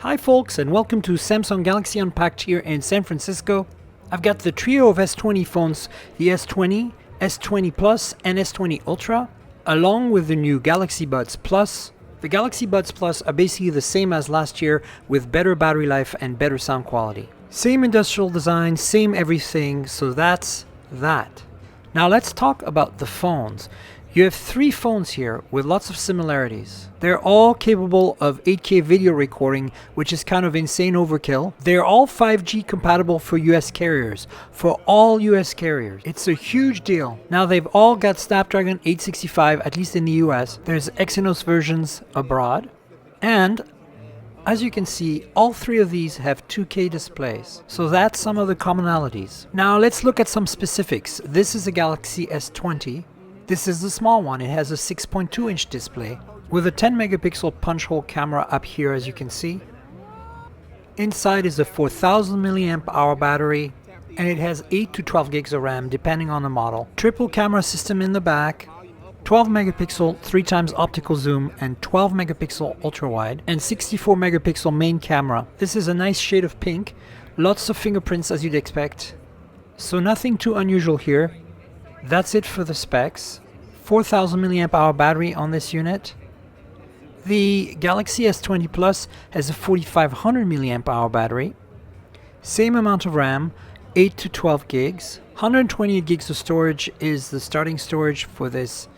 Hi folks, and welcome to Samsung Galaxy Unpacked here in San Francisco. I've got the trio of S20 phones, the S20, S20 Plus, and S20 Ultra, along with the new Galaxy Buds Plus. The Galaxy Buds Plus are basically the same as last year with better battery life and better sound quality. Same industrial design, same everything, so that's that. Now let's talk about the phones. You have three phones here with lots of similarities. They're all capable of 8K video recording, which is kind of insane overkill. They're all 5G compatible for US carriers, for all US carriers. It's a huge deal. Now they've all got Snapdragon 865, at least in the US. There's Exynos versions abroad. And as you can see, all three of these have 2K displays. So that's some of the commonalities. Now let's look at some specifics. This is a Galaxy S20. This is the small one. It has a 6.2-inch display with a 10 megapixel punch hole camera up here, as you can see. Inside is a 4000 milliamp hour battery, and it has 8 to 12 gigs of RAM depending on the model. Triple camera system in the back, 12 megapixel 3x optical zoom and 12 megapixel ultra wide, and 64 megapixel main camera. This is a nice shade of pink, lots of fingerprints as you'd expect. So nothing too unusual here. That's it for the specs. 4000 milliamp hour battery on this unit. The Galaxy S20 Plus has a 4500 milliamp hour battery. Same amount of RAM, 8 to 12 gigs. 128 gigs of storage is the starting storage for this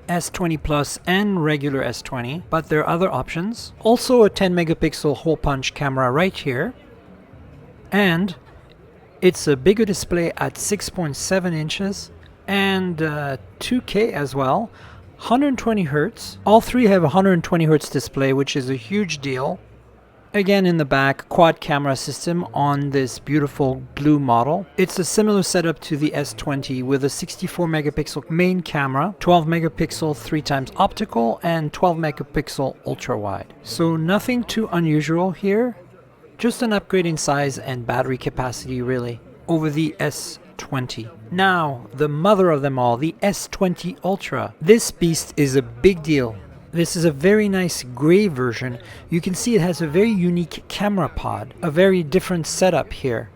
S20 Plus and regular S20, but there are other options. Also a 10 megapixel hole punch camera right here. And it's a bigger display at 6.7 inches. And 2K as well, 120 Hz. All three have a 120 Hz display, which is a huge deal. Again, in the back, quad camera system on this beautiful blue model. It's a similar setup to the S20 with a 64 megapixel main camera, 12 megapixel 3x optical, and 12 megapixel ultra wide. So nothing too unusual here, just an upgrade in size and battery capacity really over the S20. Now, the mother of them all, the S20 Ultra. This beast is a big deal. This is a very nice gray version. You can see it has a very unique camera pod, a very different setup here.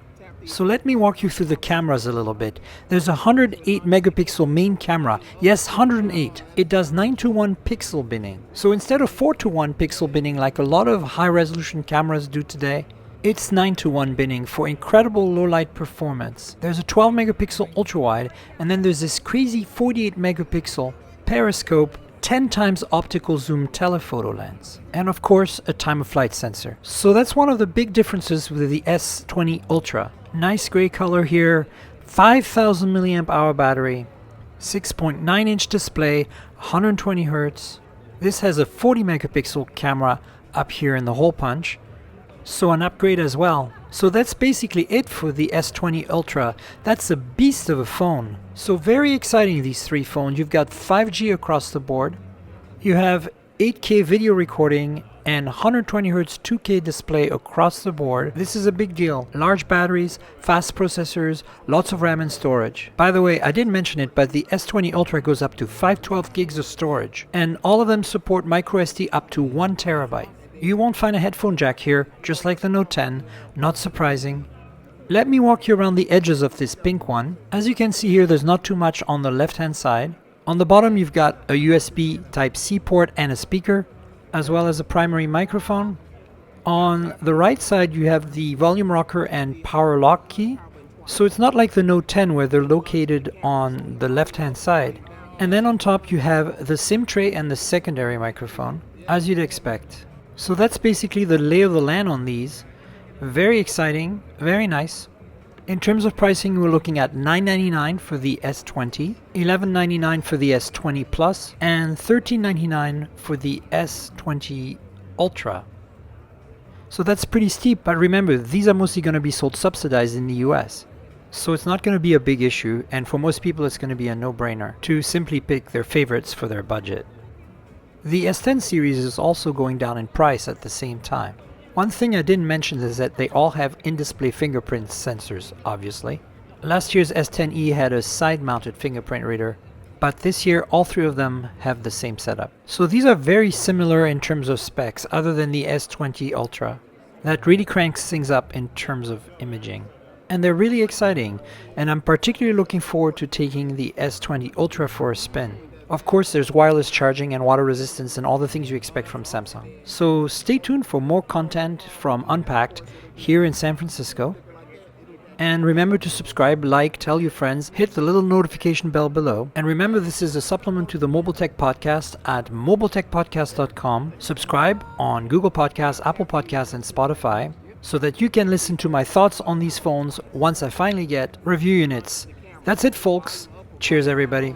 So let me walk you through the cameras a little bit. There's a 108 megapixel main camera. Yes, 108. It does 9:1 pixel binning. So instead of 4:1 pixel binning like a lot of high resolution cameras do today, it's 9:1 binning for incredible low light performance. There's a 12 megapixel ultra wide, and then there's this crazy 48 megapixel periscope 10x optical zoom telephoto lens. And of course, a time of flight sensor. So that's one of the big differences with the S20 Ultra. Nice gray color here, 5000 milliamp hour battery, 6.9-inch display, 120 Hz. This has a 40 megapixel camera up here in the hole punch. So an upgrade as well. So that's basically it for the S20 Ultra. That's a beast of a phone. So very exciting, these three phones. You've got 5G across the board. You have 8K video recording and 120 Hz 2K display across the board. This is a big deal. Large batteries, fast processors, lots of RAM and storage. By the way, I didn't mention it, but the S20 Ultra goes up to 512 gigs of storage. And all of them support microSD up to 1 terabyte. You won't find a headphone jack here, just like the Note 10, not surprising. Let me walk you around the edges of this pink one. As you can see here, there's not too much on the left hand side. On the bottom you've got a USB Type-C port and a speaker, as well as a primary microphone. On the right side you have the volume rocker and power lock key. So it's not like the Note 10 where they're located on the left hand side. And then on top you have the SIM tray and the secondary microphone, as you'd expect. So that's basically the lay of the land on these. Very exciting, very nice. In terms of pricing, we're looking at $999 for the S20, $1199 for the S20 Plus, and $1399 for the S20 Ultra. So that's pretty steep, but remember, these are mostly going to be sold subsidized in the US. So it's not going to be a big issue, and for most people it's going to be a no-brainer to simply pick their favorites for their budget. The S10 series is also going down in price at the same time. One thing I didn't mention is that they all have in-display fingerprint sensors, obviously. Last year's S10e had a side-mounted fingerprint reader, but this year all three of them have the same setup. So these are very similar in terms of specs, other than the S20 Ultra. That really cranks things up in terms of imaging. And they're really exciting, and I'm particularly looking forward to taking the S20 Ultra for a spin. Of course, there's wireless charging and water resistance and all the things you expect from Samsung. So stay tuned for more content from Unpacked here in San Francisco. And remember to subscribe, like, tell your friends, hit the little notification bell below. And remember, this is a supplement to the Mobile Tech Podcast at mobiletechpodcast.com. Subscribe on Google Podcasts, Apple Podcasts, and Spotify so that you can listen to my thoughts on these phones once I finally get review units. That's it, folks. Cheers, everybody.